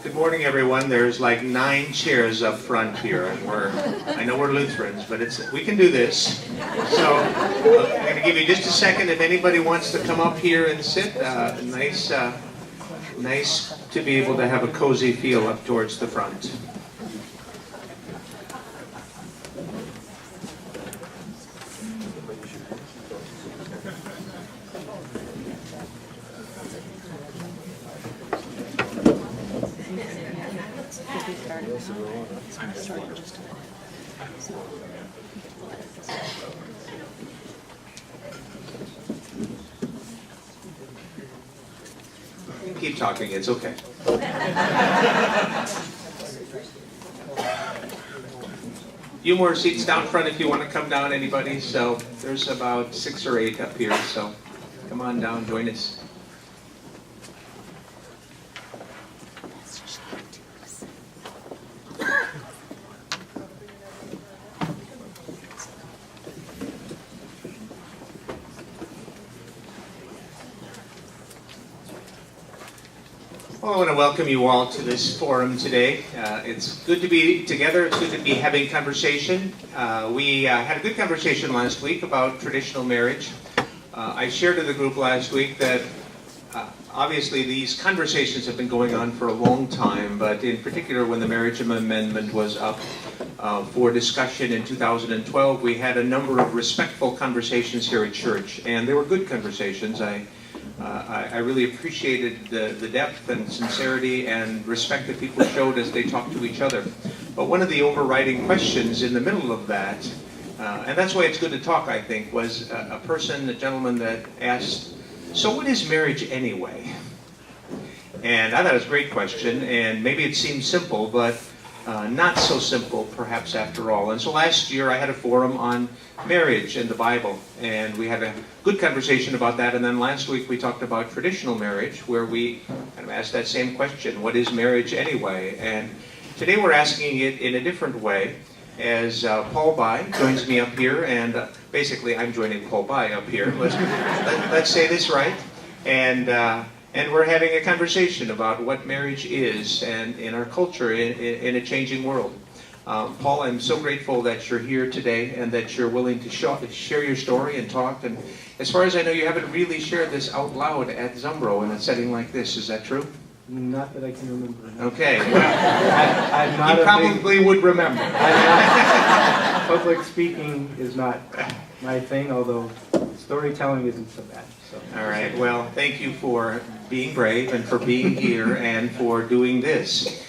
Good morning, everyone. There's like 9 chairs up front here, and I know we're Lutherans, but we can do this. So I'm going to give you just a second if anybody wants to come up here and sit. Nice to be able to have a cozy feel up towards the front. Keep talking, it's okay. Few more seats down front if you want to come down, anybody. So there's about 6 or 8 up here, so come on down, join us. Well, I want to welcome you all to this forum today. It's good to be together. It's good to be having conversation. We had a good conversation last week about traditional marriage. I shared to the group last week that obviously these conversations have been going on for a long time, but in particular when the marriage amendment was up for discussion in 2012, we had a number of respectful conversations here at church, and they were good conversations. I really appreciated the depth and sincerity and respect that people showed as they talked to each other. But one of the overriding questions in the middle of that, and that's why it's good to talk, I think, was a gentleman that asked, so what is marriage anyway? And I thought it was a great question, and maybe it seems simple, but not so simple perhaps after all. And so last year I had a forum on marriage and the Bible, and we had a good conversation about that. And then last week we talked about traditional marriage, where we kind of asked that same question, what is marriage anyway? And today we're asking it in a different way, as Paul Bai joins me up here, and basically I'm joining Paul Bai up here. Let's say this right. And we're having a conversation about what marriage is and in our culture in a changing world. Paul, I'm so grateful that you're here today and that you're willing to share your story and talk. And as far as I know, you haven't really shared this out loud at Zumbro in a setting like this. Is that true? Not that I can remember. No. Okay, well, I'm not you probably would remember. Public speaking is not my thing, although storytelling isn't so bad. So. All right, well, thank you for being brave and for being here and for doing this.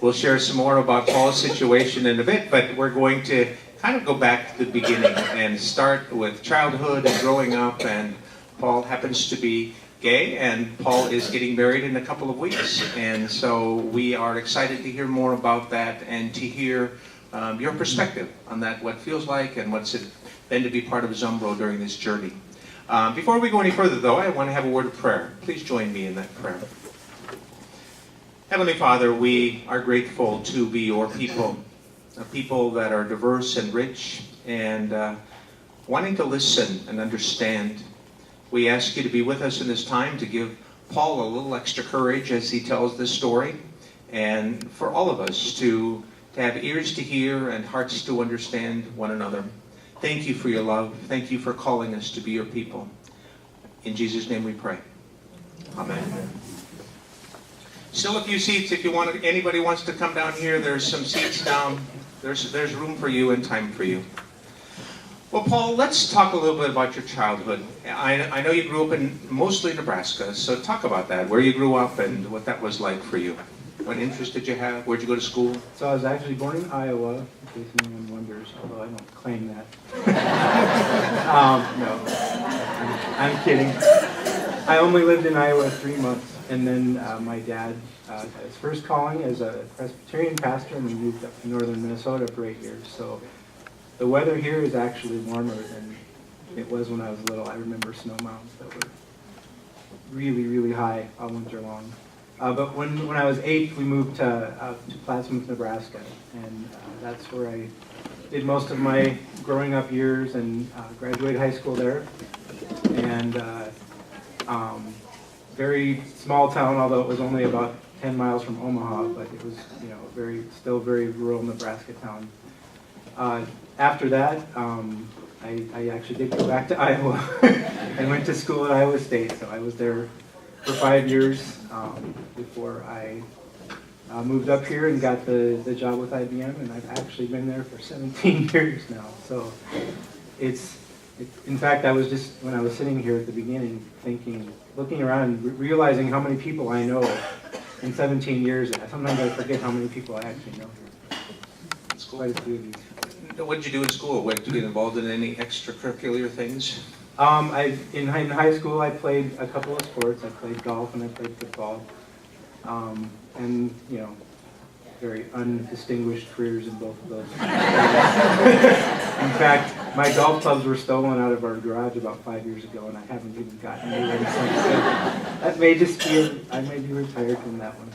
We'll share some more about Paul's situation in a bit, but we're going to kind of go back to the beginning and start with childhood and growing up. And Paul happens to be gay, and Paul is getting married in a couple of weeks. And so we are excited to hear more about that and to hear your perspective on that, what it feels like and what's it been to be part of Zumbro during this journey. Before we go any further, though, I want to have a word of prayer. Please join me in that prayer. Heavenly Father, we are grateful to be your people, a people that are diverse and rich and wanting to listen and understand. We ask you to be with us in this time, to give Paul a little extra courage as he tells this story, and for all of us to have ears to hear and hearts to understand one another. Thank you for your love. Thank you for calling us to be your people. In Jesus' name we pray. Amen. Still a few seats if you want. Anybody wants to come down here, there's some seats down. There's room for you and time for you. Well, Paul, let's talk a little bit about your childhood. I know you grew up in mostly Nebraska, so talk about that, where you grew up and what that was like for you. What interest did you have? Where'd you go to school? So I was actually born in Iowa, in case anyone wonders, although I don't claim that. No, I'm kidding. I only lived in Iowa 3 months, and then my dad had his first calling as a Presbyterian pastor, and we moved up to northern Minnesota for 8 years. So the weather here is actually warmer than it was when I was little. I remember snow mountains that were really, really high all winter long. But when I was 8, we moved to Plattsmouth, Nebraska, and that's where I did most of my growing up years and graduated high school there. And Very small town, although it was only about 10 miles from Omaha, but it was, still very rural Nebraska town. After that, I actually did go back to Iowa. I went to school at Iowa State, so I was there for 5 years before I moved up here and got the job with IBM, and I've actually been there for 17 years now. So in fact, I was just, when I was sitting here at the beginning, looking around, realizing how many people I know in 17 years. Sometimes I forget how many people I actually know here. That's cool. Quite a few of these. What did you do in school? Did you get involved in any extracurricular things? In high school, I played a couple of sports. I played golf and I played football. And, very undistinguished careers in both of those. In fact, my golf clubs were stolen out of our garage about 5 years ago, and I haven't even gotten new ones since then. That may just be, I may be retired from that one.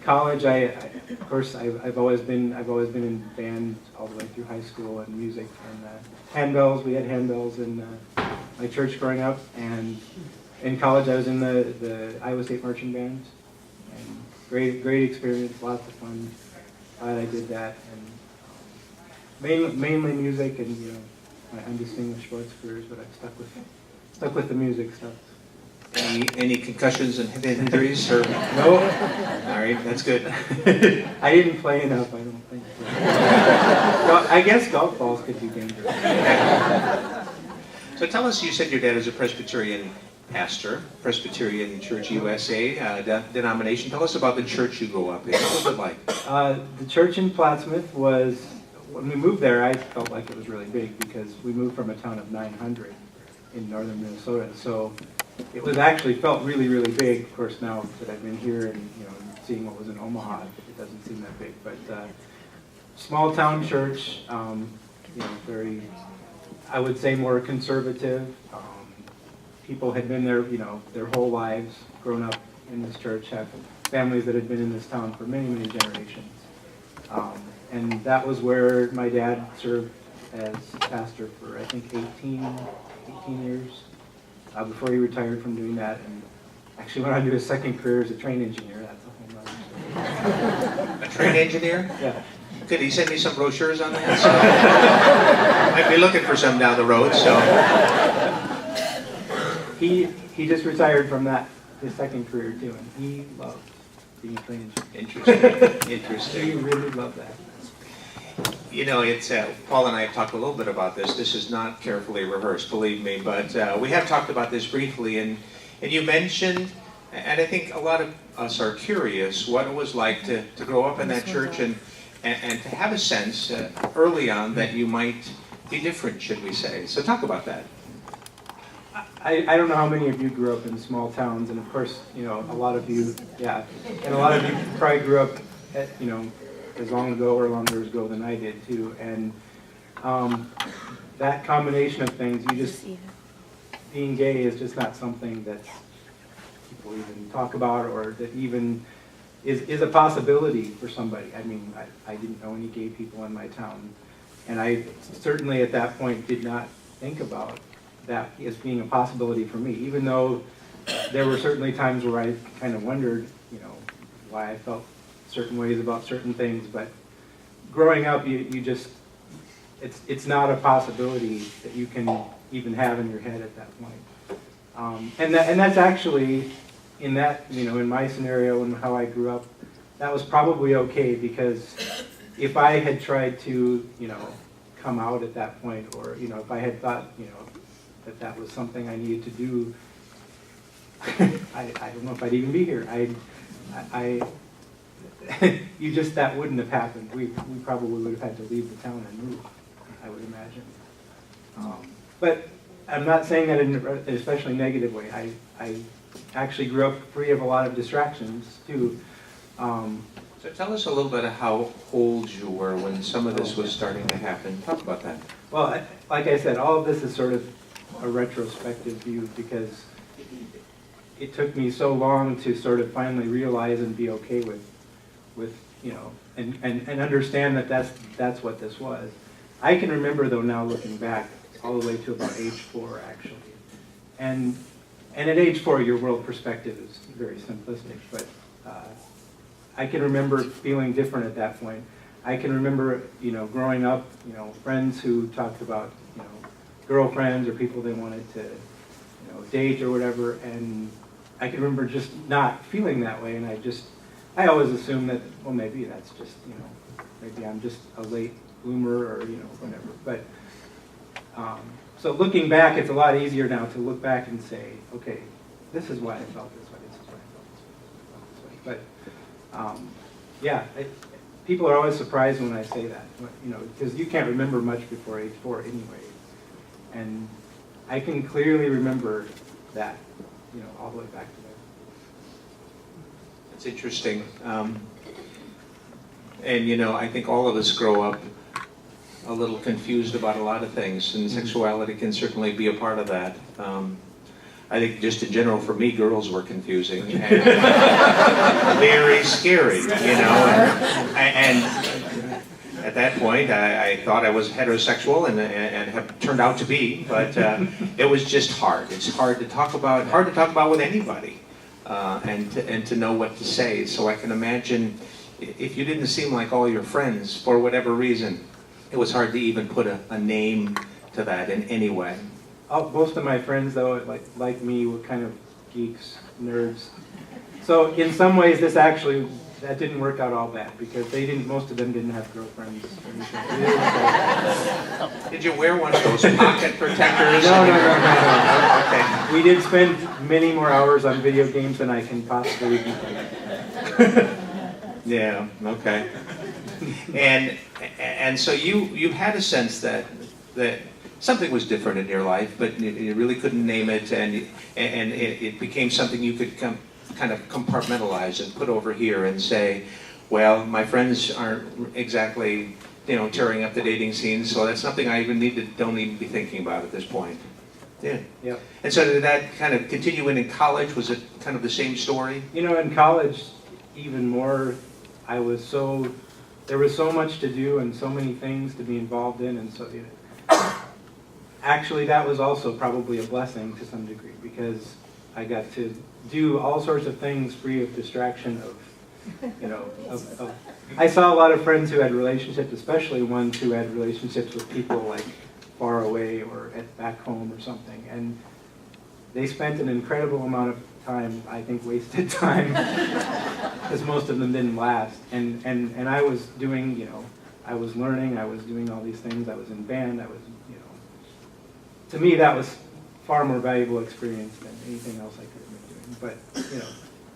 College, I've always been in band all the way through high school and music and handbells. We had handbells in my church growing up, and in college I was in the Iowa State marching band. And great experience, lots of fun. Glad I did that, and mainly music and my undistinguished sports careers, but I've stuck with the music stuff. Any concussions and head injuries? Or? No. All right, that's good. I didn't play enough, I don't think. So I guess golf balls could be dangerous. So tell us, you said your dad is a Presbyterian pastor, Presbyterian Church USA denomination. Tell us about the church you grew up in. What was it like? The church in Plattsmouth was, when we moved there, I felt like it was really big because we moved from a town of 900 in northern Minnesota. So it was actually felt really, really big. Of course, now that I've been here and seeing what was in Omaha, it doesn't seem that big. But small town church, very, I would say, more conservative. People had been there, their whole lives, grown up in this church, have families that had been in this town for many, many generations. And that was where my dad served as pastor for, I think, 18 years before he retired from doing that, and actually went on to his second career as a train engineer. That's a whole nother story. A train engineer? Yeah. Could he send me some brochures on that? So, might be looking for some down the road. So he just retired from that, his second career too, and he loved being a train engineer. Interesting. He really loved that. It's Paul and I have talked a little bit about this. This is not carefully rehearsed, believe me, but we have talked about this briefly, and you mentioned, and I think a lot of us are curious, what it was like to grow up in that church and to have a sense early on that you might be different, should we say. So talk about that. I don't know how many of you grew up in small towns, and of course, a lot of you, yeah, and a lot of you probably grew up at, as long ago or longer ago than I did too, and that combination of things, being gay is just not something that people even talk about, or that even is a possibility for somebody. I mean, I didn't know any gay people in my town, and I certainly at that point did not think about that as being a possibility for me, even though there were certainly times where I kind of wondered, why I felt certain ways about certain things. But growing up, you just, it's not a possibility that you can even have in your head at that point. And that's actually, in that, in my scenario and how I grew up, that was probably okay, because if I had tried to, come out at that point, or, if I had thought, that was something I needed to do, I don't know if I'd even be here. That wouldn't have happened. We probably would have had to leave the town and move, I would imagine. But I'm not saying that in an especially negative way. I actually grew up free of a lot of distractions too. So tell us a little bit of how old you were when some of this was starting to happen. Talk about that. Well, like I said, all of this is sort of a retrospective view, because it took me so long to sort of finally realize and be okay with and understand that that's what this was. I can remember, though, now looking back all the way to about age 4 actually, and And at age 4, your world perspective is very simplistic, but I can remember feeling different at that point. I can remember, growing up, friends who talked about, girlfriends or people they wanted to, date or whatever, and I can remember just not feeling that way, and I always assumed that, well, maybe that's just, maybe I'm just a late bloomer or, whatever. But, so looking back, it's a lot easier now to look back and say, okay, this is why I felt this way, this is why I felt this way. But, people are always surprised when I say that, because you can't remember much before age 4 anyway. And I can clearly remember that, all the way back to there. It's interesting. And, I think all of us grow up a little confused about a lot of things, and sexuality can certainly be a part of that. I think just in general, for me, girls were confusing and very scary, and at that point, I thought I was heterosexual and have turned out to be, but it was just hard. It's hard to talk about with anybody, and to know what to say. So I can imagine if you didn't seem like all your friends for whatever reason, it was hard to even put a name to that in any way. Most of my friends, though, like me, were kind of geeks, nerds. So in some ways, that didn't work out all bad, because most of them didn't have girlfriends or anything. Did you wear one of those pocket protectors? No. Okay. We did spend many more hours on video games than I can possibly be. Yeah, okay. And so you had a sense that something was different in your life, but you really couldn't name it, and it became something you could kind of compartmentalize and put over here and say, well, my friends aren't exactly tearing up the dating scene, so that's something I don't even be thinking about at this point. Yeah. Yep. And so did that kind of continue in college? Was it kind of the same story? In college, even more, there was so much to do and so many things to be involved in, and so actually that was also probably a blessing to some degree, because I got to do all sorts of things free of distraction I saw a lot of friends who had relationships, especially ones who had relationships with people like far away or back home or something, and they spent an incredible amount of time, I think wasted time, because most of them didn't last, and I was doing, I was learning, I was doing all these things, I was in band, to me that was far more valuable experience than anything else I could have been doing. But,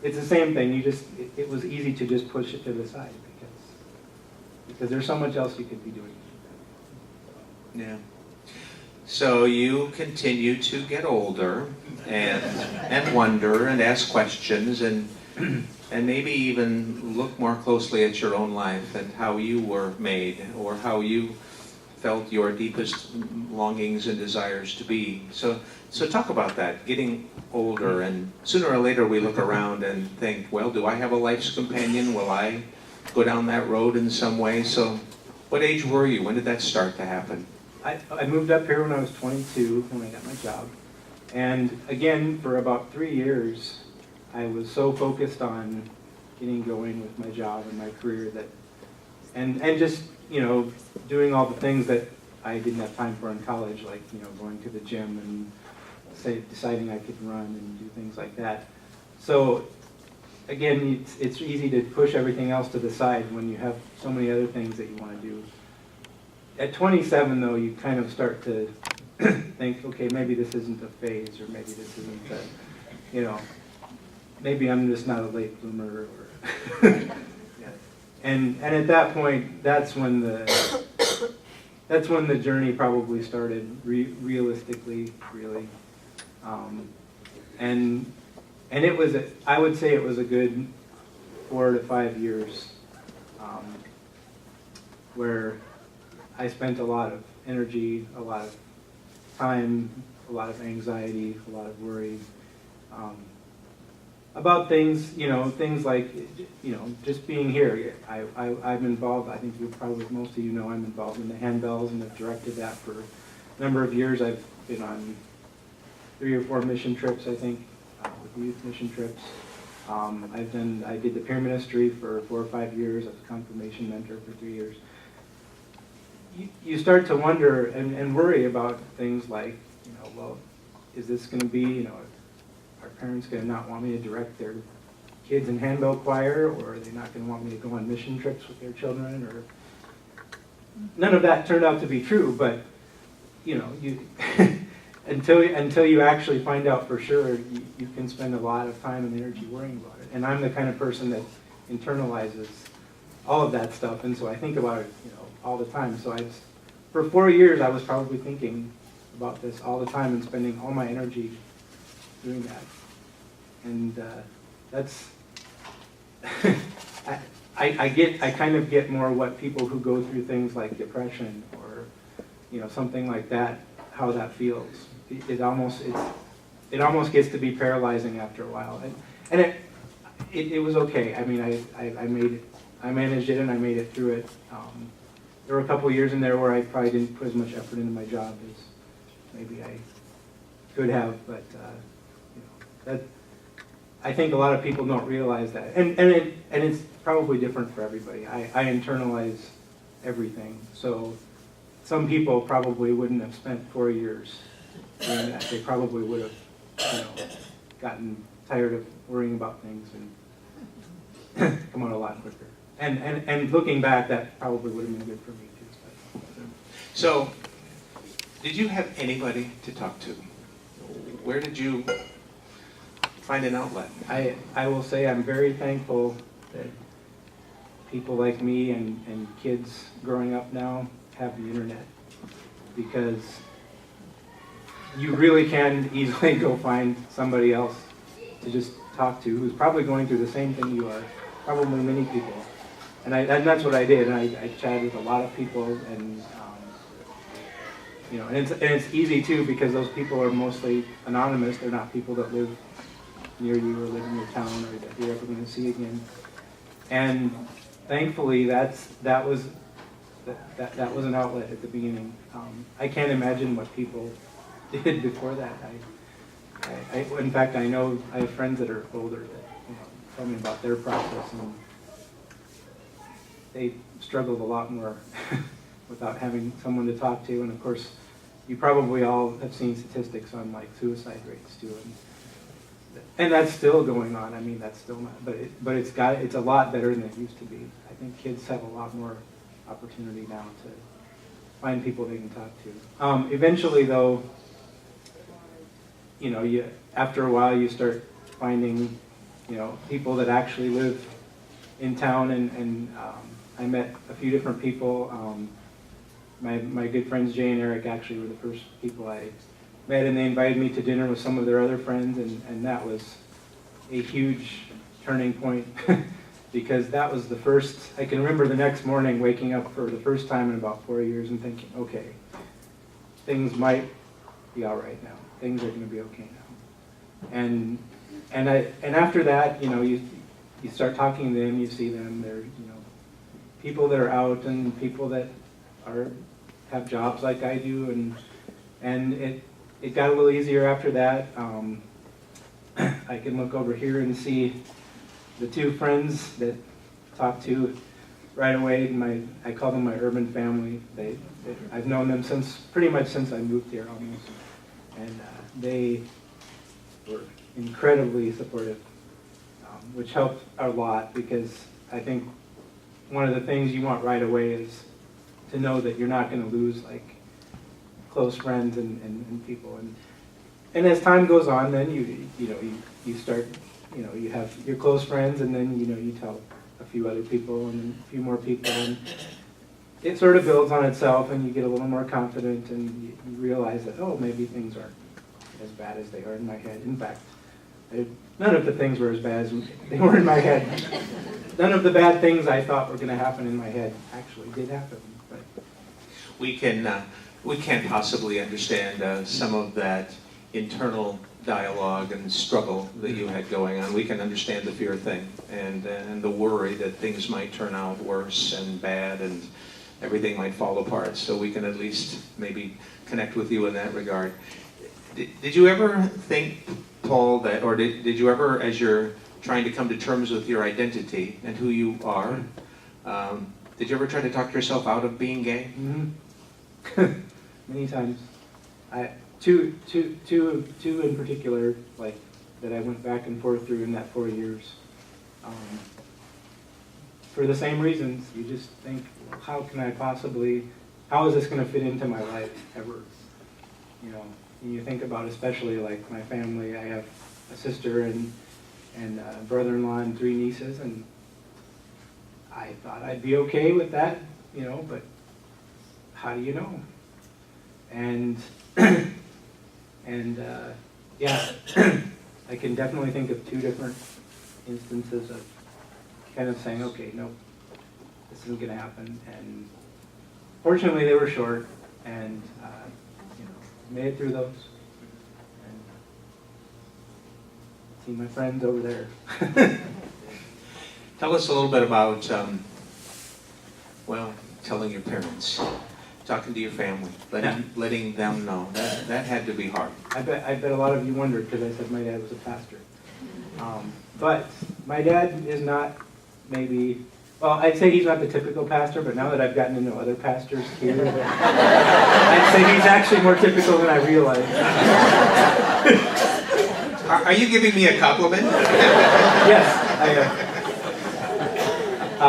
it's the same thing. It was easy to just push it to the side because there's so much else you could be doing. Yeah. So you continue to get older and wonder and ask questions and maybe even look more closely at your own life and how you were made or how you felt your deepest longings and desires to be. So talk about that, getting older, and sooner or later we look around and think, well, do I have a life's companion? Will I go down that road in some way? So what age were you? When did that start to happen? I moved up here when I was 22, when I got my job. And again, for about 3 years, I was so focused on getting going with my job and my career and just, doing all the things that I didn't have time for in college, like, going to the gym and deciding I could run and do things like that. So again, it's easy to push everything else to the side when you have so many other things that you want to do. At 27, though, you kind of start to think, okay, maybe this isn't a phase, or maybe this isn't maybe I'm just not a late bloomer, or and at that point, that's when the journey probably started realistically, really, and it was I would say it was a good 4 to 5 years where I spent a lot of energy, a lot of time, a lot of anxiety, a lot of worry about things, things like, just being here. I'm involved, I think most of you know I'm involved in the handbells and have directed that for a number of years. I've been on 3 or 4 mission trips, I think, with the youth mission trips. I did the peer ministry for 4 or 5 years. I was a confirmation mentor for 3 years. You start to wonder and worry about things like, well, is this going to be, are parents going to not want me to direct their kids in handbell choir, or are they not going to want me to go on mission trips with their children? Or none of that turned out to be true, but you until you actually find out for sure, you can spend a lot of time and energy worrying about it. And I'm the kind of person that internalizes all of that stuff, and so I think about it, all the time. So for 4 years, I was probably thinking about this all the time and spending all my energy doing that. And that's I kind of get more what people who go through things like depression or something like that, how that feels. It almost gets to be paralyzing after a while. And it was okay. I mean, I made it. I managed it and I made it through it. There were a couple of years in there where I probably didn't put as much effort into my job as maybe I could have, but that I think a lot of people don't realize that, and it's probably different for everybody. I internalize everything, so some people probably wouldn't have spent 4 years doing that. They probably would have, gotten tired of worrying about things and come out a lot quicker. And looking back, that probably would have been good for me too. So, did you have anybody to talk to? Where did you find an outlet? I will say I'm very thankful that people like me and kids growing up now have the internet, because you really can easily go find somebody else to just talk to who's probably going through the same thing you are, probably many people. And that's what I did. And I chatted with a lot of people, and and it's easy too, because those people are mostly anonymous. They're not people that live near you or live in your town or that you're ever going to see again. And thankfully, that was an outlet at the beginning. I can't imagine what people did before that. In fact, I know I have friends that are older that tell me about their process, and they struggled a lot more without having someone to talk to. And of course, you probably all have seen statistics on like suicide rates too, and that's still going on. I mean, that's still not, but it's a lot better than it used to be. I think kids have a lot more opportunity now to find people they can talk to. Eventually, though, after a while, you start finding, people that actually live in town, and I met a few different people. My good friends Jay and Eric actually were the first people I met, and they invited me to dinner with some of their other friends, and that was a huge turning point because that was the first. I can remember the next morning waking up for the first time in about 4 years and thinking, okay, things might be all right now. Things are going to be okay now. And after that, you start talking to them, you see them. They're people that are out and people that have jobs like I do, and it got a little easier after that. I can look over here and see the two friends that talked to right away. I call them my urban family. I've known them pretty much since I moved here almost, and they were incredibly supportive, which helped a lot, because I think one of the things you want right away is to know that you're not going to lose like close friends and people, and as time goes on, then you start, you have your close friends, and then you tell a few other people and then a few more people, and it sort of builds on itself, and you get a little more confident, and you realize that, oh, maybe things aren't as bad as they are in my head. In fact, none of the things were as bad as they were in my head. None of the bad things I thought were going to happen in my head actually did happen. But we can't possibly understand some of that internal dialogue and struggle that you had going on. We can understand the fear thing and the worry that things might turn out worse and bad and everything might fall apart. So we can at least maybe connect with you in that regard. Did you ever think Paul, that, or did you ever, as you're trying to come to terms with your identity and who you are, did you ever try to talk yourself out of being gay? Mm-hmm. Many times. Two in particular, like, that I went back and forth through in that 4 years. For the same reasons, you just think, well, how is this going to fit into my life ever? You know, and you think about, especially like my family, I have a sister and a brother-in-law and 3 nieces, and I thought I'd be okay with that, you know, but how do you know? And yeah, I can definitely think of 2 different instances of kind of saying, okay, no, this isn't going to happen. And fortunately, they were short, and you know, made it through those. And see my friends over there. Tell us a little bit about, well, telling your parents, talking to your family, letting them know. That had to be hard. I bet a lot of you wondered, because I said my dad was a pastor. But my dad is not maybe, well, I'd say he's not the typical pastor, but now that I've gotten to know other pastors here, I'd say he's actually more typical than I realized. Are you giving me a compliment? Yes, I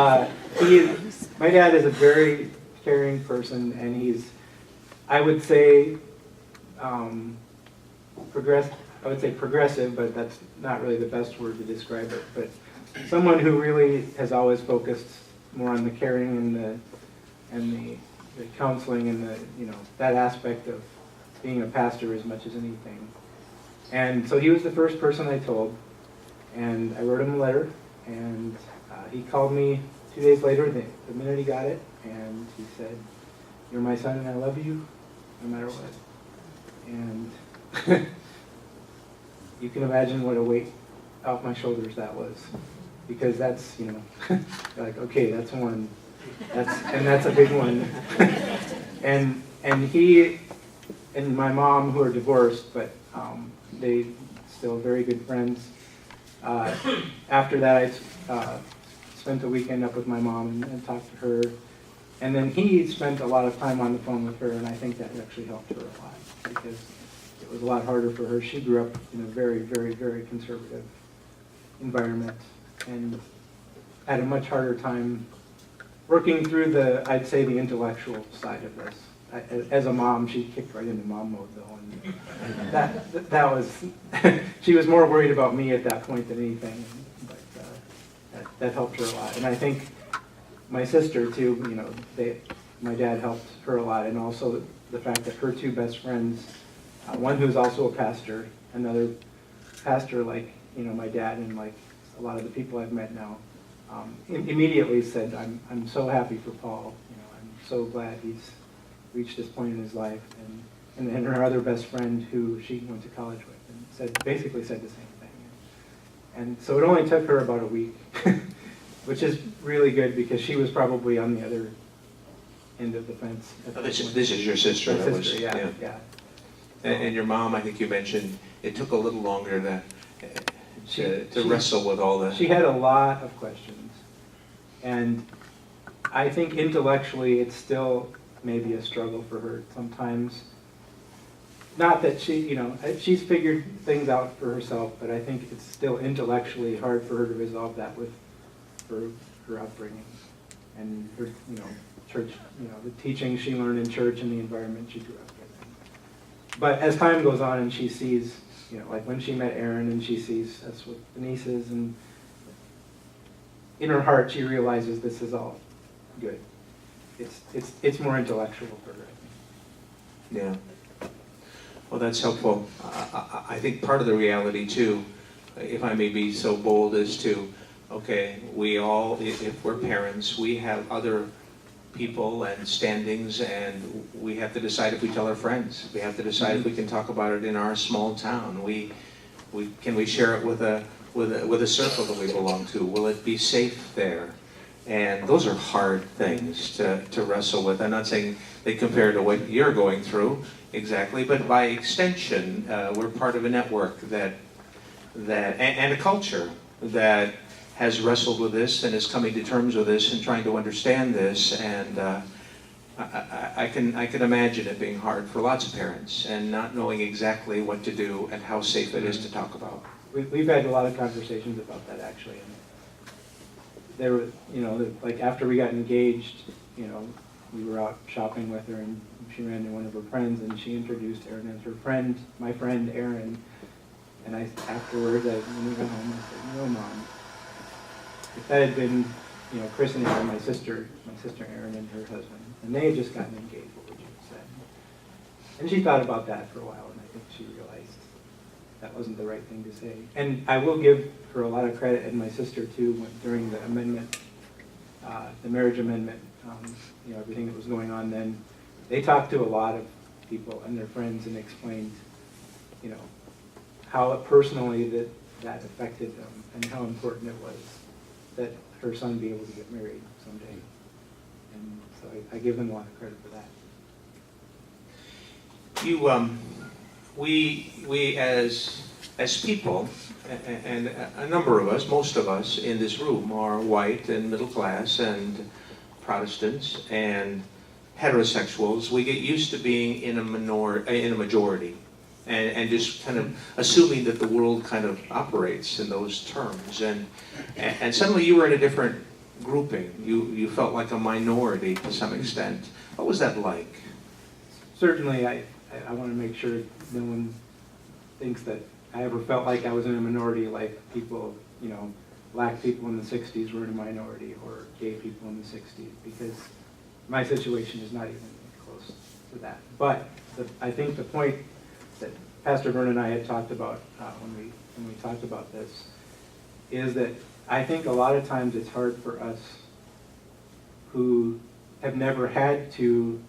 am. My dad is a very caring person, and he's, I would say, progressive, but that's not really the best word to describe it. But someone who really has always focused more on the caring and the counseling and the, you know, that aspect of being a pastor as much as anything. And so he was the first person I told, and I wrote him a letter, and he called me 2 days later, the minute he got it, and he said, "You're my son and I love you, no matter what." And you can imagine what a weight off my shoulders that was, because that's, you know, like, okay, that's one, that's a big one. and he and my mom, who are divorced, but they still very good friends. After that, I spent a weekend up with my mom and talked to her. And then he spent a lot of time on the phone with her, and I think that actually helped her a lot, because it was a lot harder for her. She grew up in a very, very, very conservative environment and had a much harder time working through the, I'd say, the intellectual side of this. As a mom, she kicked right into mom mode, though, and that was, she was more worried about me at that point than anything, but that helped her a lot. And I think my sister, too, you know, my dad helped her a lot, and also the fact that her 2 best friends, one who's also a pastor, another pastor like, you know, my dad and like a lot of the people I've met now, immediately said, I'm so happy for Paul. You know, I'm so glad he's reached this point in his life. And then her other best friend, who she went to college with, and basically said the same thing. And so it only took her about a week, which is really good, because she was probably on the other end of the fence. This is your sister. My sister, yeah. And your mom, I think you mentioned, it took a little longer to wrestle with all that. She had a lot of questions, and I think intellectually it's still maybe a struggle for her sometimes. Not that she, you know, she's figured things out for herself, but I think it's still intellectually hard for her to resolve that with her upbringing and her, you know, church, you know, the teaching she learned in church and the environment she grew up in. But as time goes on and she sees, you know, like when she met Aaron and she sees us with the nieces, and in her heart she realizes this is all good. It's more intellectual for her, I think. Yeah. Well, that's helpful. I think part of the reality too, if I may be so bold as to, okay, we all, if we're parents, we have other people and standings, and we have to decide if we tell our friends. We have to decide if we can talk about it in our small town. Can we share it with a circle that we belong to? Will it be safe there? And those are hard things to wrestle with. I'm not saying they compare to what you're going through exactly, but by extension, we're part of a network that and a culture that has wrestled with this and is coming to terms with this and trying to understand this. And I can imagine it being hard for lots of parents and not knowing exactly what to do and how safe it is to talk about. We've had a lot of conversations about that, actually. And there were, like after we got engaged, we were out shopping with her, and she ran into one of her friends, and she introduced Aaron as her friend, my friend Aaron. And afterwards, when we got home, I said, Mom, if that had been, Chris and Aaron, my sister Aaron and her husband, and they had just gotten engaged, what would you have said? And she thought about that for a while, and I think she realized that wasn't the right thing to say. And I will give her a lot of credit, and my sister too, during the amendment, the marriage amendment, everything that was going on then. They talked to a lot of people and their friends and explained, how personally that affected them and how important it was that her son be able to get married someday. And so I give them a lot of credit for that. We as people, and a number of us, most of us in this room are white and middle class and Protestants and heterosexuals. We get used to being in a majority. And just kind of assuming that the world kind of operates in those terms. And suddenly you were in a different grouping. You felt like a minority to some extent. What was that like? Certainly, I want to make sure no one thinks that I ever felt like I was in a minority, like people, black people in the 60s were in a minority, or gay people in the 60s, because my situation is not even close to that. But I think the point that Pastor Vern and I had talked about when we talked about this is that I think a lot of times it's hard for us who have never had to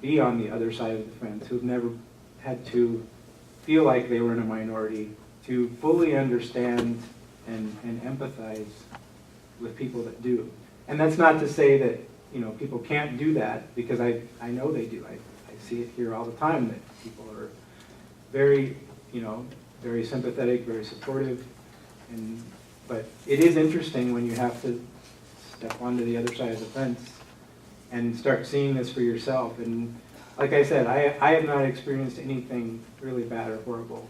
be on the other side of the fence, who've never had to feel like they were in a minority, to fully understand and empathize with people that do. And that's not to say that people can't do that, because I know they do. I see it here all the time that people are very, very sympathetic, very supportive, but it is interesting when you have to step onto the other side of the fence and start seeing this for yourself. And like I said, I have not experienced anything really bad or horrible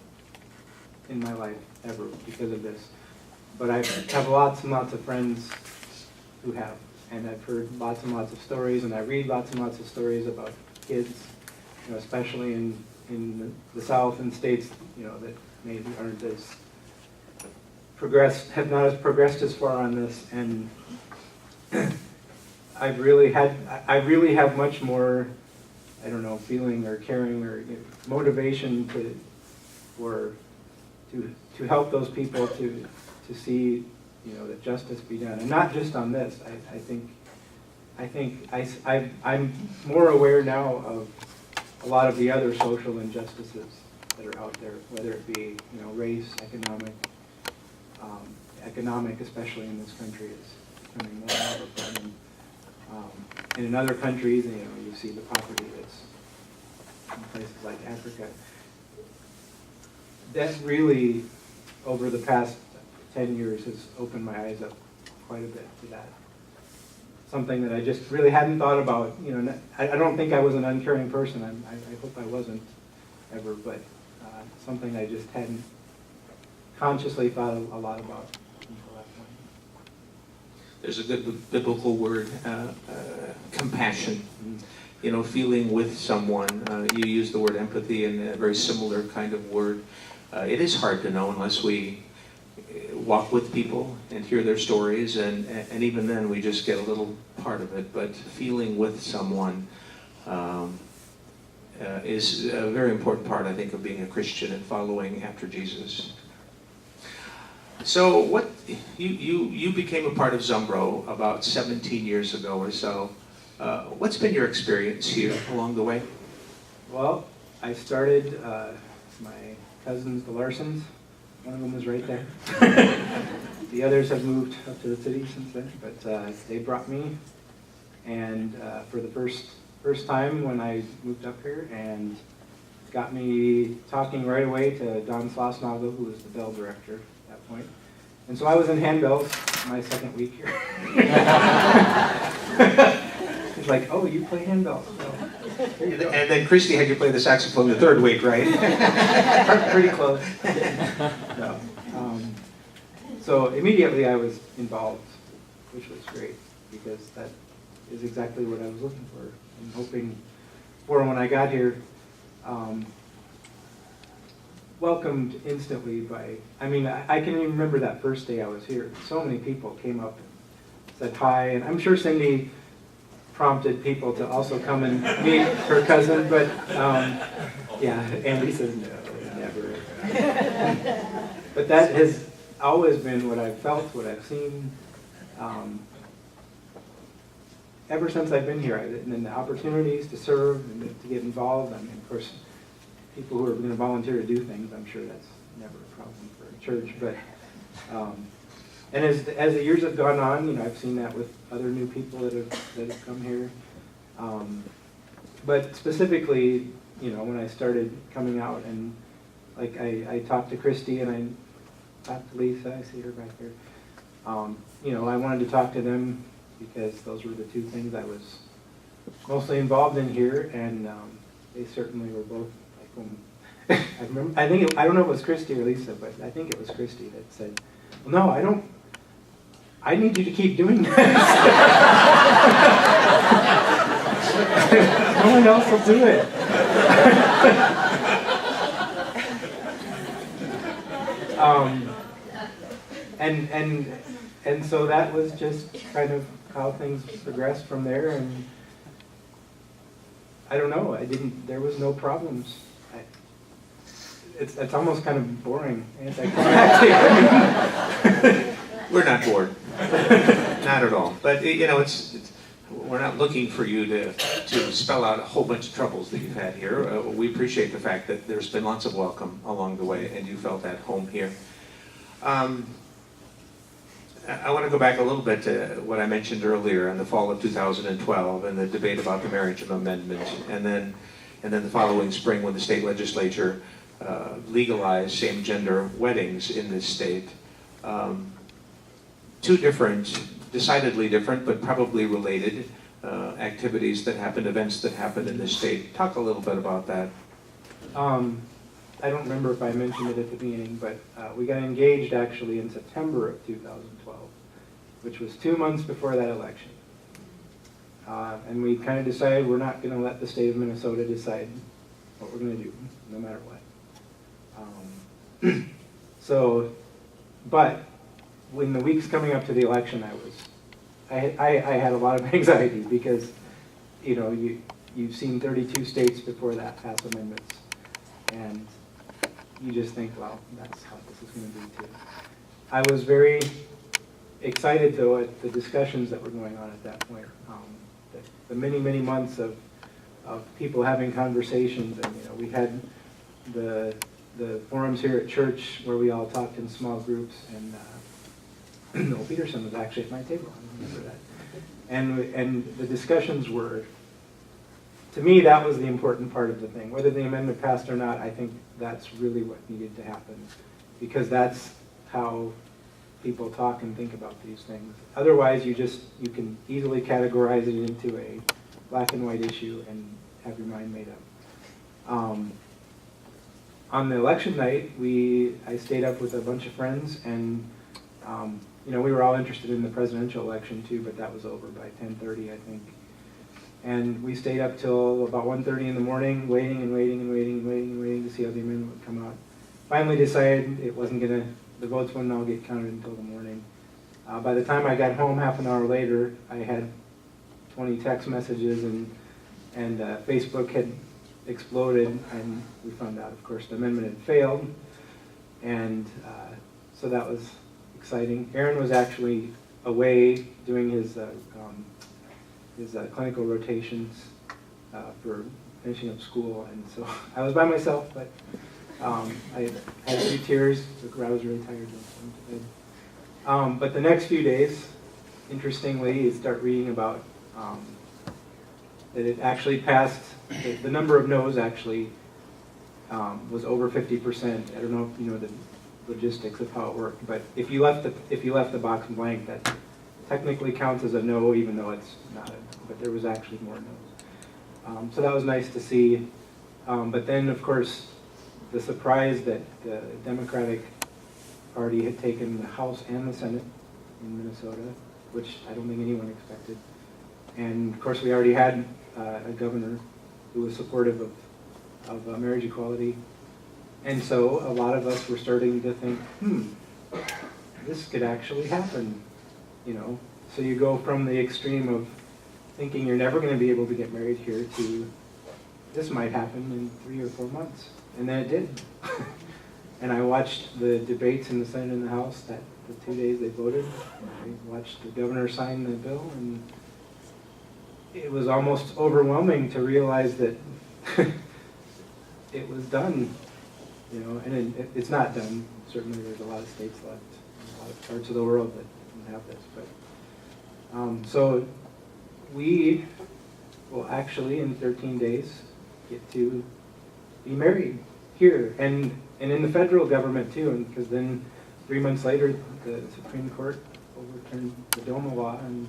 in my life ever because of this, but I have lots and lots of friends who have, and I've heard lots and lots of stories, and I read lots and lots of stories about kids, especially in the South and states, that maybe aren't as progressed, have not as progressed as far on this. And I really have much more, feeling or caring or motivation to help those people to see, that justice be done, and not just on this. I think I'm more aware now of a lot of the other social injustices that are out there, whether it be race, economic, especially in this country, is becoming more powerful. And in other countries, you see the poverty that's in places like Africa. That really, over the past 10 years, has opened my eyes up quite a bit to that. Something that I just really hadn't thought about. I don't think I was an uncaring person. I hope I wasn't ever, but something I just hadn't consciously thought a lot about until that point. There's a good biblical word, compassion. Feeling with someone. You use the word empathy, and a very similar kind of word. It is hard to know unless we walk with people and hear their stories, and even then we just get a little part of it. But feeling with someone is a very important part, I think, of being a Christian and following after Jesus. So what you became a part of Zumbro about 17 years ago or so. What's been your experience here along the way? Well, I started my cousins, the Larsons. One of them was right there. The others have moved up to the city since then, but they brought me, and for the first time when I moved up here, and got me talking right away to Don Slosnagle, who was the bell director at that point. And so I was in handbells my second week here. He's like, oh, you play handbells. So, and then Christy had you play the saxophone the third week, right? Pretty close. No. So immediately I was involved, which was great, because that is exactly what I was looking for and hoping for when I got here. Welcomed instantly by, I mean, I can even remember that first day I was here. So many people came up and said hi, and I'm sure Cindy prompted people to also come and meet her cousin, but yeah, Andy says no, never. But that has always been what I've felt, what I've seen. Ever since I've been here, and then the opportunities to serve and to get involved. I mean, of course, people who are going to volunteer to do things, I'm sure that's never a problem for a church. But and as the years have gone on, you know, I've seen that with other new people that have come here. But specifically, you know, when I started coming out, and like I talked to Christy and I talked to Lisa, I see her back there. You know, I wanted to talk to them because those were the two things I was mostly involved in here, and they certainly were both like when I remember. I don't know if it was Christy or Lisa, but I think it was Christy that said, "Well, no, I need you to keep doing this. No one else will do it." And so that was just kind of how things progressed from there, and I don't know, there was no problems. It's almost kind of boring, anticlimactic. We're not bored. Not at all. But, you know, we're not looking for you to spell out a whole bunch of troubles that you've had here. We appreciate the fact that there's been lots of welcome along the way, and you felt at home here. I want to go back a little bit to what I mentioned earlier in the fall of 2012 and the debate about the marriage amendment, and then the following spring when the state legislature legalized same-gender weddings in this state. Two different, decidedly different, but probably related activities that happened, events that happened in this state. Talk a little bit about that. I don't remember if I mentioned it at the beginning, but we got engaged actually in September of 2012, which was 2 months before that election. And we kind of decided we're not going to let the state of Minnesota decide what we're going to do, no matter what. But when the weeks coming up to the election, I had a lot of anxiety because, you know, you've seen 32 states before that pass amendments, and you just think, well, that's how this is going to be too. I was very excited though at the discussions that were going on at that point. The many, many months of people having conversations, and you know, we had the forums here at church where we all talked in small groups, and Noel Peterson was actually at my table. I remember that. And the discussions were, to me, that was the important part of the thing. Whether the amendment passed or not, I think that's really what needed to happen, because that's how people talk and think about these things. Otherwise, you can easily categorize it into a black and white issue and have your mind made up. On the election night, I stayed up with a bunch of friends, and you know, we were all interested in the presidential election too, but that was over by 10:30, I think. And we stayed up till about 1:30 in the morning, waiting to see how the amendment would come out. Finally decided it wasn't gonna, the votes wouldn't all get counted until the morning. By the time I got home half an hour later, I had 20 text messages, and Facebook had exploded, and we found out, of course, the amendment had failed. And so that was exciting. Aaron was actually away doing his clinical rotations for finishing up school, and so I was by myself, but I had a few tears because I was really tired. But the next few days, interestingly, you start reading about that it actually passed, the number of no's actually was over 50%. I don't know if you know the logistics of how it worked, but if you left the box blank, that technically counts as a no, even though it's not a no, but there was actually more no's. So that was nice to see. But then, of course, the surprise that the Democratic Party had taken the House and the Senate in Minnesota, which I don't think anyone expected. And of course, we already had a governor who was supportive of marriage equality. And so a lot of us were starting to think, this could actually happen, you know. So you go from the extreme of thinking you're never going to be able to get married here to this might happen in 3 or 4 months. And then it did. And I watched the debates in the Senate and the House, the 2 days they voted. I watched the governor sign the bill, and it was almost overwhelming to realize that it was done, you know, and it's not done. Certainly there's a lot of states left, a lot of parts of the world that don't have this. But so we will actually, in 13 days, get to be married here, and in the federal government too, and because then 3 months later, the Supreme Court overturned the DOMA law, and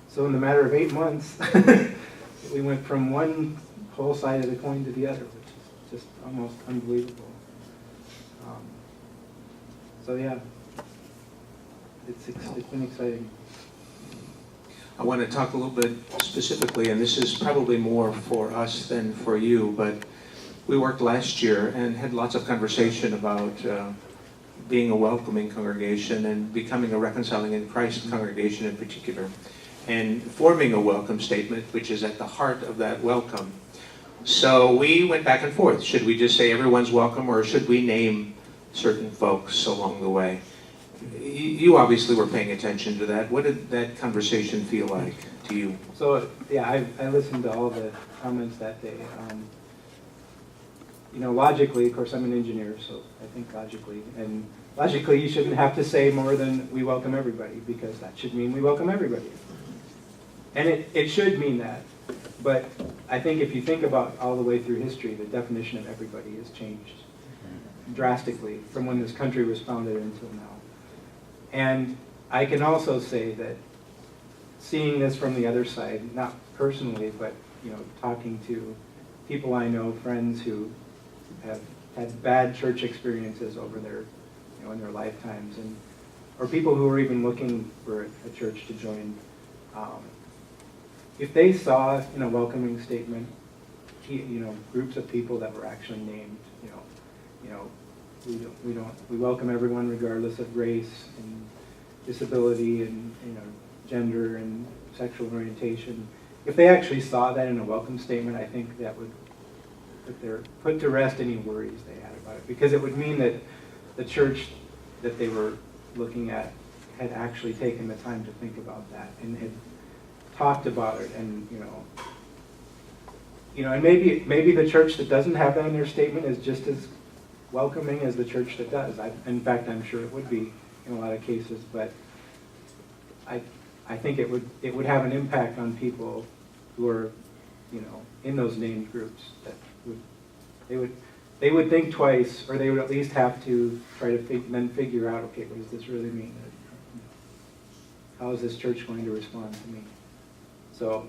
so in the matter of 8 months, we went from one whole side of the coin to the other, which is just almost unbelievable. So yeah, it's been exciting. I want to talk a little bit specifically, and this is probably more for us than for you, but we worked last year and had lots of conversation about being a welcoming congregation and becoming a reconciling in Christ congregation in particular, and forming a welcome statement, which is at the heart of that welcome. So we went back and forth. Should we just say everyone's welcome, or should we name certain folks along the way? You obviously were paying attention to that. What did that conversation feel like to you? So yeah, I listened to all the comments that day. You know, logically, of course, I'm an engineer, so I think logically, you shouldn't have to say more than we welcome everybody, because that should mean we welcome everybody. And it should mean that. But I think if you think about all the way through history, the definition of everybody has changed drastically from when this country was founded until now. And I can also say that seeing this from the other side, not personally, but you know, talking to people I know, friends who have had bad church experiences over their, you know, in their lifetimes, and or people who are even looking for a church to join. If they saw in a welcoming statement, you know, groups of people that were actually named, we welcome everyone regardless of race and disability and, you know, gender and sexual orientation. If they actually saw that in a welcome statement, I think that would put to rest any worries they had about it, because it would mean that the church that they were looking at had actually taken the time to think about that and had talked about it, and and maybe the church that doesn't have that in their statement is just as welcoming as the church that does. In fact, I'm sure it would be in a lot of cases, but I think it would have an impact on people who are, you know, in those named groups, that they would think twice, or they would at least have to try to then figure out, okay, what does this really mean? How is this church going to respond to me? So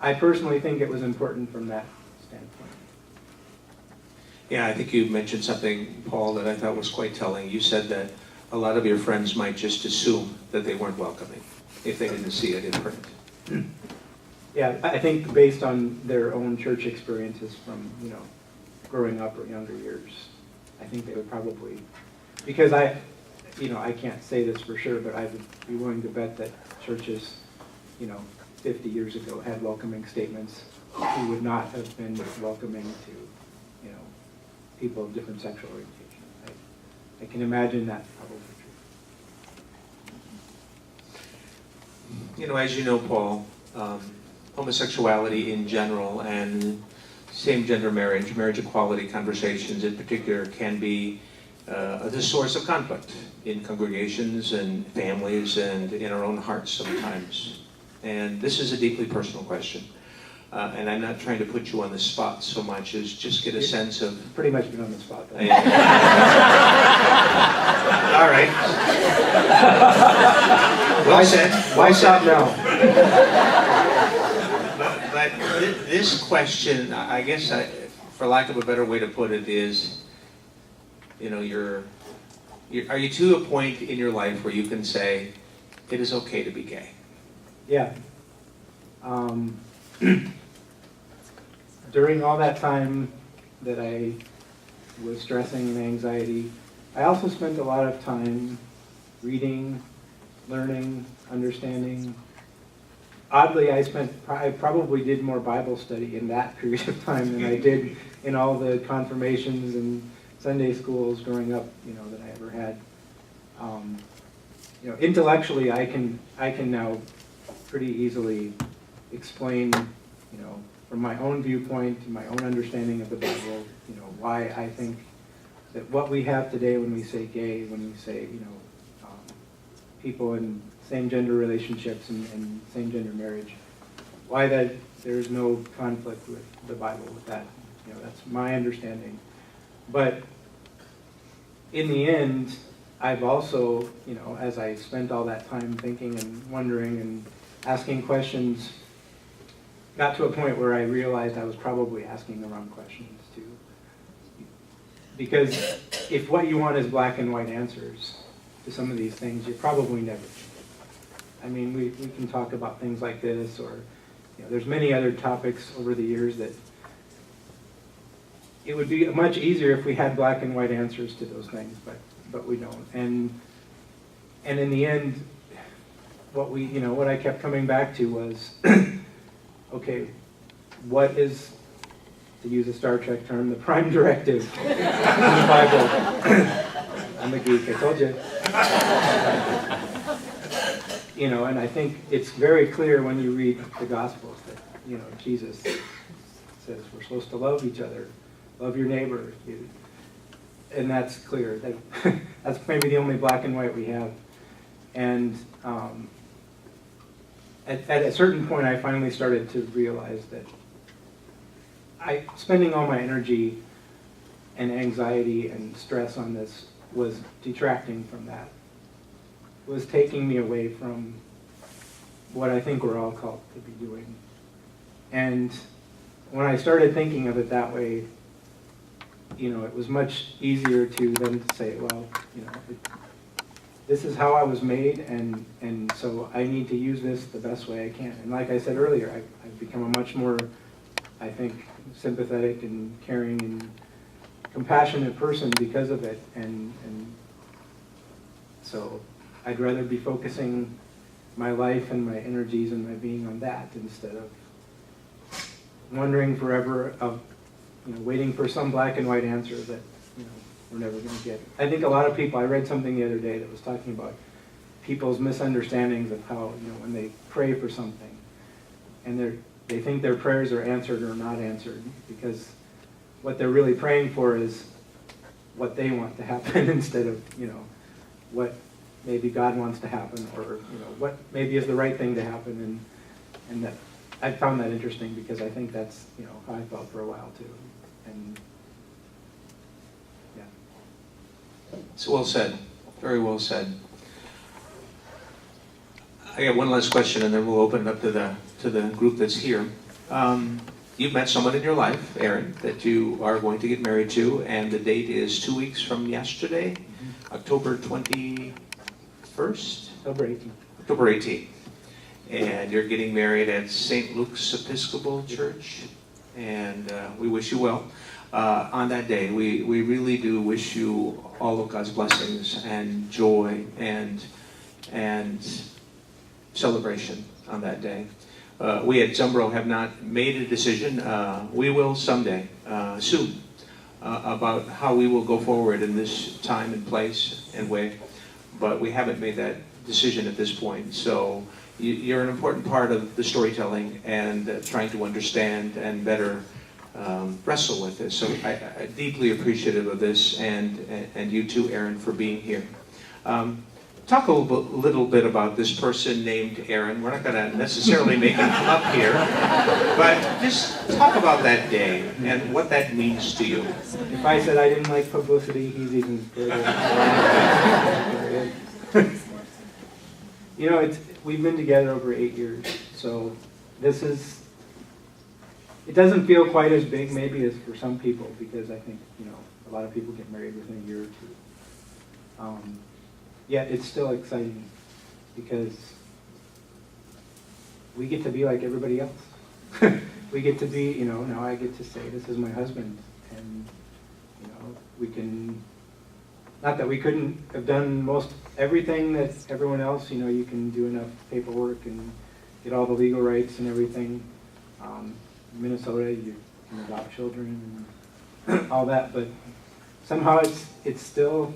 I personally think it was important from that standpoint. Yeah, I think you mentioned something, Paul, that I thought was quite telling. You said that a lot of your friends might just assume that they weren't welcoming if they didn't see it in print. Yeah, I think based on their own church experiences from, you know, growing up or younger years, I think they would probably, because I can't say this for sure, but I would be willing to bet that churches, 50 years ago had welcoming statements who would not have been welcoming to, people of different sexual orientation. I can imagine that probably true. As you know, Paul, homosexuality in general and same-gender marriage equality conversations in particular can be the source of conflict in congregations and families and in our own hearts sometimes. And this is a deeply personal question. And I'm not trying to put you on the spot so much as just get a sense of... Pretty much been on the spot, though. All right. Well said. Why stop now? But this question, I guess, for lack of a better way to put it, is, you know, are you to a point in your life where you can say, it is okay to be gay? Yeah. During all that time that I was stressing and anxiety, I also spent a lot of time reading, learning, understanding. Oddly, I probably did more Bible study in that period of time than I did in all the confirmations and Sunday schools growing up, you know, that I ever had. You know, intellectually, I can now pretty easily explain, you know, from my own viewpoint and my own understanding of the Bible, you know, why I think that what we have today when we say gay, when we say, you know, people in same-gender relationships and same-gender marriage, why that there's no conflict with the Bible with that. You know, that's my understanding. But in the end, I've also, you know, as I spent all that time thinking and wondering and asking questions, got to a point where I realized I was probably asking the wrong questions too. Because if what you want is black and white answers to some of these things, you're probably never. I mean, we can talk about things like this, or, you know, there's many other topics over the years that it would be much easier if we had black and white answers to those things, but we don't. And in the end, what I kept coming back to was, okay, what is, to use a Star Trek term, the prime directive in the Bible? I'm a geek, I told you. You know, and I think it's very clear when you read the Gospels that, you know, Jesus says we're supposed to love each other, love your neighbor, and that's clear. That's maybe the only black and white we have. And at a certain point, I finally started to realize that spending all my energy and anxiety and stress on this was detracting from that. It was taking me away from what I think we're all called to be doing. And when I started thinking of it that way, you know, it was much easier to then say, well, you know, this is how I was made, and so I need to use this the best way I can. And like I said earlier, I've become a much more, I think, sympathetic and caring and compassionate person because of it. And so I'd rather be focusing my life and my energies and my being on that instead of wondering forever of, you know, waiting for some black and white answer that, you know, we're never going to get. I think a lot of people, I read something the other day that was talking about people's misunderstandings of how, you know, when they pray for something and they think their prayers are answered or not answered, because what they're really praying for is what they want to happen instead of, you know, what maybe God wants to happen, or, you know, what maybe is the right thing to happen. And that I found that interesting because I think that's, you know, how I felt for a while too. And yeah. It's well said. Very well said. I got one last question, and then we'll open it up to the group that's here. You've met someone in your life, Aaron, that you are going to get married to, and the date is 2 weeks from yesterday, October 21st? October 18th. October 18th. And you're getting married at St. Luke's Episcopal Church, and we wish you well. On that day, we really do wish you all of God's blessings and joy and celebration on that day. We at Zumbro have not made a decision. We will someday, soon, about how we will go forward in this time and place and way, but we haven't made that decision at this point. So you're an important part of the storytelling and trying to understand and better wrestle with this. So I'm deeply appreciative of this, and you too, Aaron, for being here. talk a little bit about this person named Aaron. We're not going to necessarily make him come up here, but just talk about that day and what that means to you. If I said I didn't like publicity, he's even further. You know, we've been together over 8 years, so it doesn't feel quite as big maybe as for some people, because I think, you know, a lot of people get married within a year or two. Yet it's still exciting because we get to be like everybody else. We get to be, you know, now I get to say this is my husband, and, you know, we can, not that we couldn't have done most everything that everyone else, you know, you can do enough paperwork and get all the legal rights and everything. In Minnesota, you can adopt children and all that, but somehow it's still,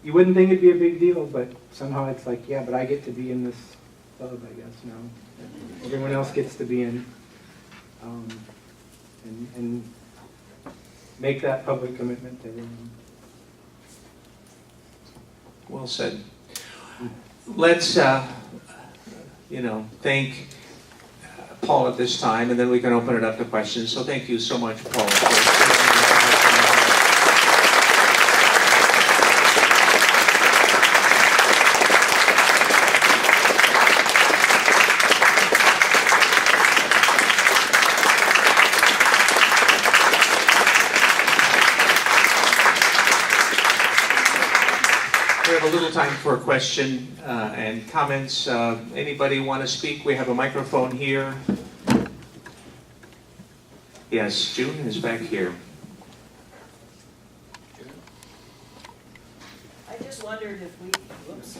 you wouldn't think it'd be a big deal, but somehow it's like, yeah, but I get to be in this club, I guess, now. Everyone else gets to be in. And make that public commitment to everyone. Well said. Let's, thank Paul at this time, and then we can open it up to questions. So thank you so much, Paul. We have a little time for a question and comments. Anybody want to speak? We have a microphone here. Yes, June is back here. I just wondered if we, whoops.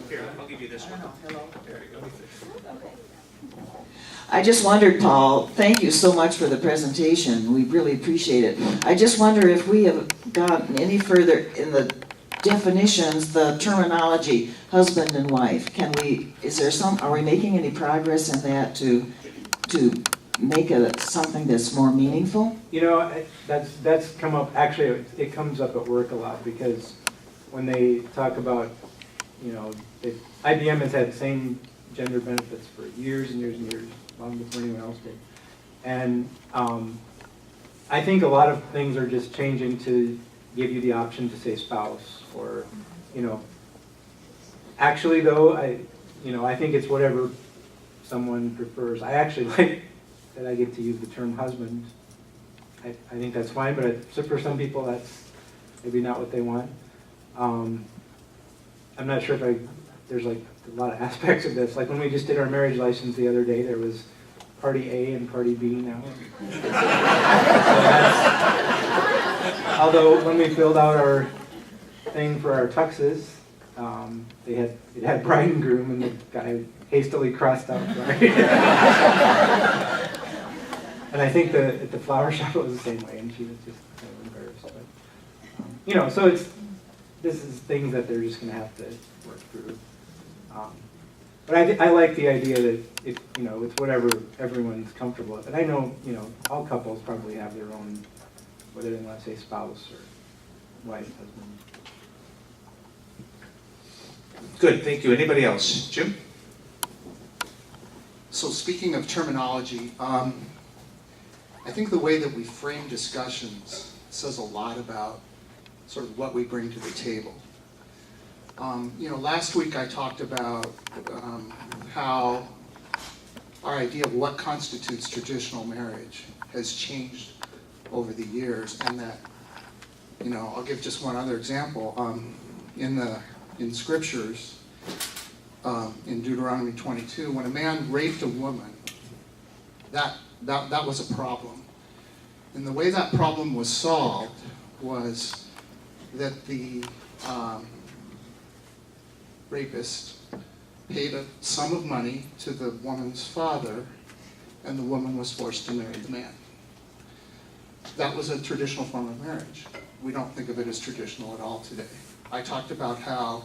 Here, I'll give you this one. Hello. There you go. Okay. I just wondered, Paul, thank you so much for the presentation. We really appreciate it. I just wonder if we have gotten any further in the definitions, the terminology, husband and wife. Are we making any progress in that to make it something that's more meaningful? You know, that's come up, actually, it comes up at work a lot, because when they talk about, you know, IBM has had same gender benefits for years and years and years, long before anyone else did. And I think a lot of things are just changing to give you the option to say spouse, or, you know, actually though, I think it's whatever someone prefers. I actually like that I get to use the term husband. I think that's fine, but for some people that's maybe not what they want. I'm not sure if there's like a lot of aspects of this. Like when we just did our marriage license the other day, there was party A and party B now. Although when we filled out our thing for our tuxes, it had bride and groom, and the guy hastily crossed out bride. And I think at the flower shop it was the same way, and she was just kind of embarrassed. But you know, so this is things that they're just going to have to work through. But I like the idea that it's whatever everyone's comfortable with. And I know, all couples probably have their own, whether they want to say spouse or wife, husband. Good, thank you. Anybody else? Jim? So speaking of terminology, I think the way that we frame discussions says a lot about sort of what we bring to the table. Last week I talked about how our idea of what constitutes traditional marriage has changed over the years, and that, I'll give just one other example. In scriptures, in Deuteronomy 22, when a man raped a woman, that was a problem. And the way that problem was solved was that the rapist paid a sum of money to the woman's father, and the woman was forced to marry the man. That was a traditional form of marriage. We don't think of it as traditional at all today. I talked about how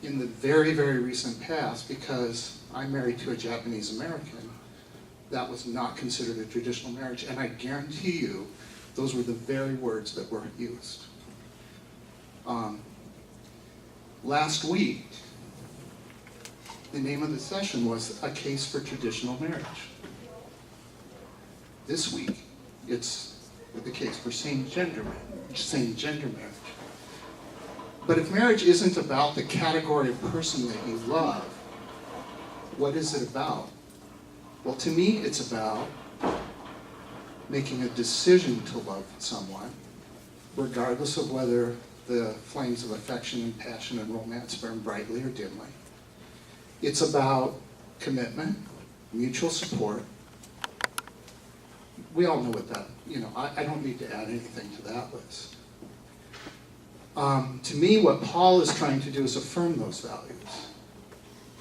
in the very, very recent past, because I'm married to a Japanese American, that was not considered a traditional marriage, and I guarantee you those were the very words that were used. Last week, the name of the session was A Case for Traditional Marriage. This week, it's the case for same-gender marriage. But if marriage isn't about the category of person that you love, what is it about? Well, to me, it's about making a decision to love someone, regardless of whether the flames of affection and passion and romance burn brightly or dimly. It's about commitment, mutual support. We all know what that, I don't need to add anything to that list. To me, what Paul is trying to do is affirm those values,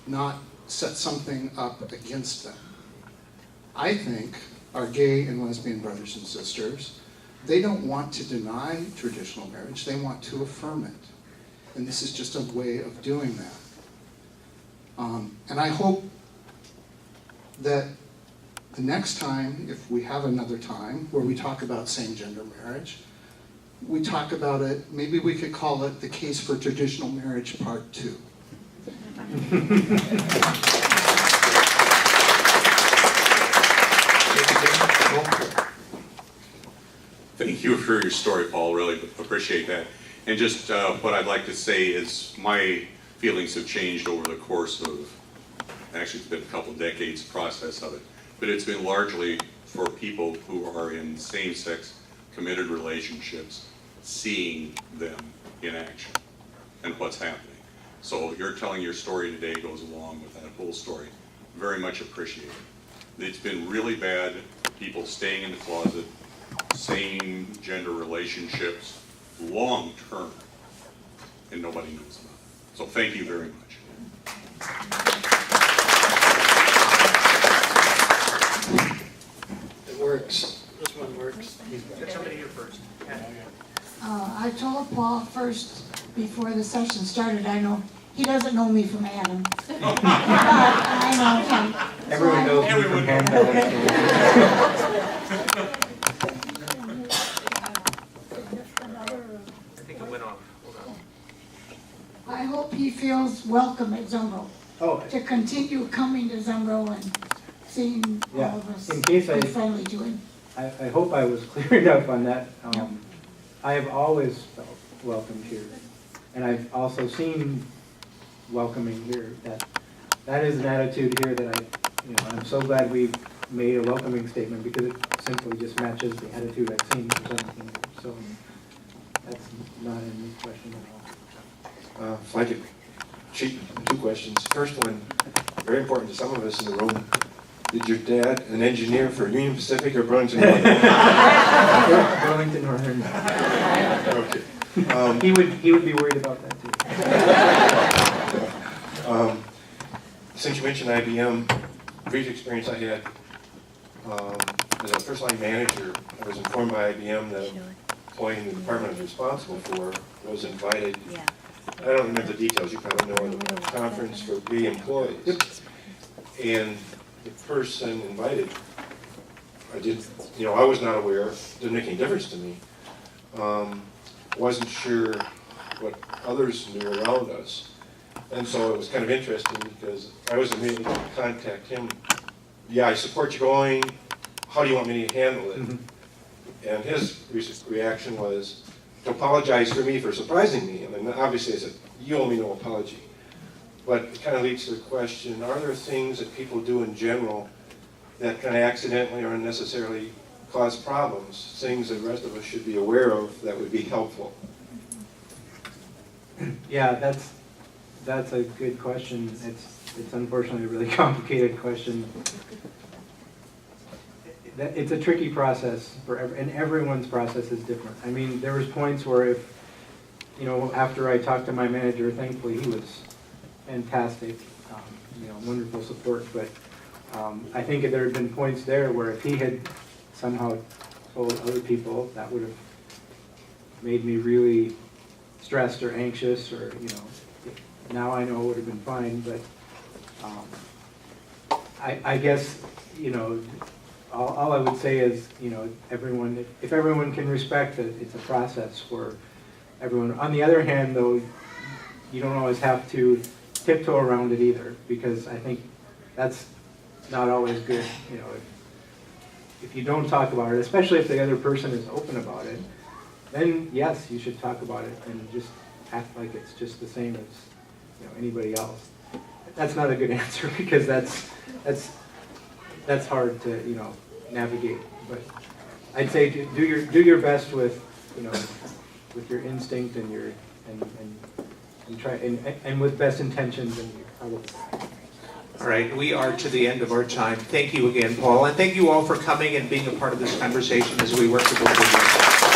not set something up against them. I think our gay and lesbian brothers and sisters, they don't want to deny traditional marriage, they want to affirm it. And this is just a way of doing that. And I hope that the next time, if we have another time, where we talk about same-gender marriage, we talk about it, maybe we could call it the Case for Traditional Marriage Part 2. Thank you for your story, Paul. Really appreciate that. And just what I'd like to say is my feelings have changed over the course of, actually it's been a couple decades process of it, but it's been largely for people who are in same-sex committed relationships, seeing them in action and what's happening. So you're telling your story today goes along with that whole story. Very much appreciated. It's been really bad, people staying in the closet, same gender relationships, long term, and nobody knows about it. So thank you very much. It works. This one works. Get somebody here first. I told Paul first, before the session started, I know, he doesn't know me from Adam. But I know him. Everyone knows me from handbells. I think it went off. Hold on. I hope he feels welcome at Zumbro, Oh, to continue coming to Zumbro and seeing all of us in case be friendly to him. I hope I was clear enough on that. I have always felt welcomed here, and I've also seen welcoming here. That is an attitude here that I'm so glad we made a welcoming statement, because it simply just matches the attitude I've seen for 17 years. So that's not any question at all. If I could cheat, 2 questions. First one, very important to some of us in the room. Did your dad an engineer for Union Pacific or Burlington Northern? Burlington Northern. Okay. He would be worried about that too. Since you mentioned IBM, brief experience I had as a first-line manager, I was informed by IBM that an employee in the department I was responsible for was invited. I don't remember the details, you probably know, at a conference for gay employees. And the person invited, I was not aware, didn't make any difference to me. Wasn't sure what others knew around us. And so it was kind of interesting, because I was immediately going to contact him. Yeah, I support you going. How do you want me to handle it? Mm-hmm. And his reaction was to apologize for me for surprising me. And then obviously I said, you owe me no apology. But it kind of leads to the question, are there things that people do in general that kind of accidentally or unnecessarily cause problems, things that the rest of us should be aware of that would be helpful? Yeah, that's a good question. It's unfortunately a really complicated question. It's a tricky process and everyone's process is different. I mean, there was points where after I talked to my manager, thankfully he was fantastic, wonderful support. But I think there had been points there where if he had somehow told other people, that would have made me really stressed or anxious, or now I know it would have been fine. But I guess all I would say is if everyone can respect that it's a process for everyone. On the other hand, though, you don't always have to tiptoe around it either, because I think that's not always good. You know, if you don't talk about it, especially if the other person is open about it, then yes, you should talk about it and just act like it's just the same as anybody else. That's not a good answer, because that's hard to navigate. But I'd say do your best with with your instinct and your and try and with best intentions, and you probably. All right, we are to the end of our time. Thank you again, Paul, and thank you all for coming and being a part of this conversation as we work to build the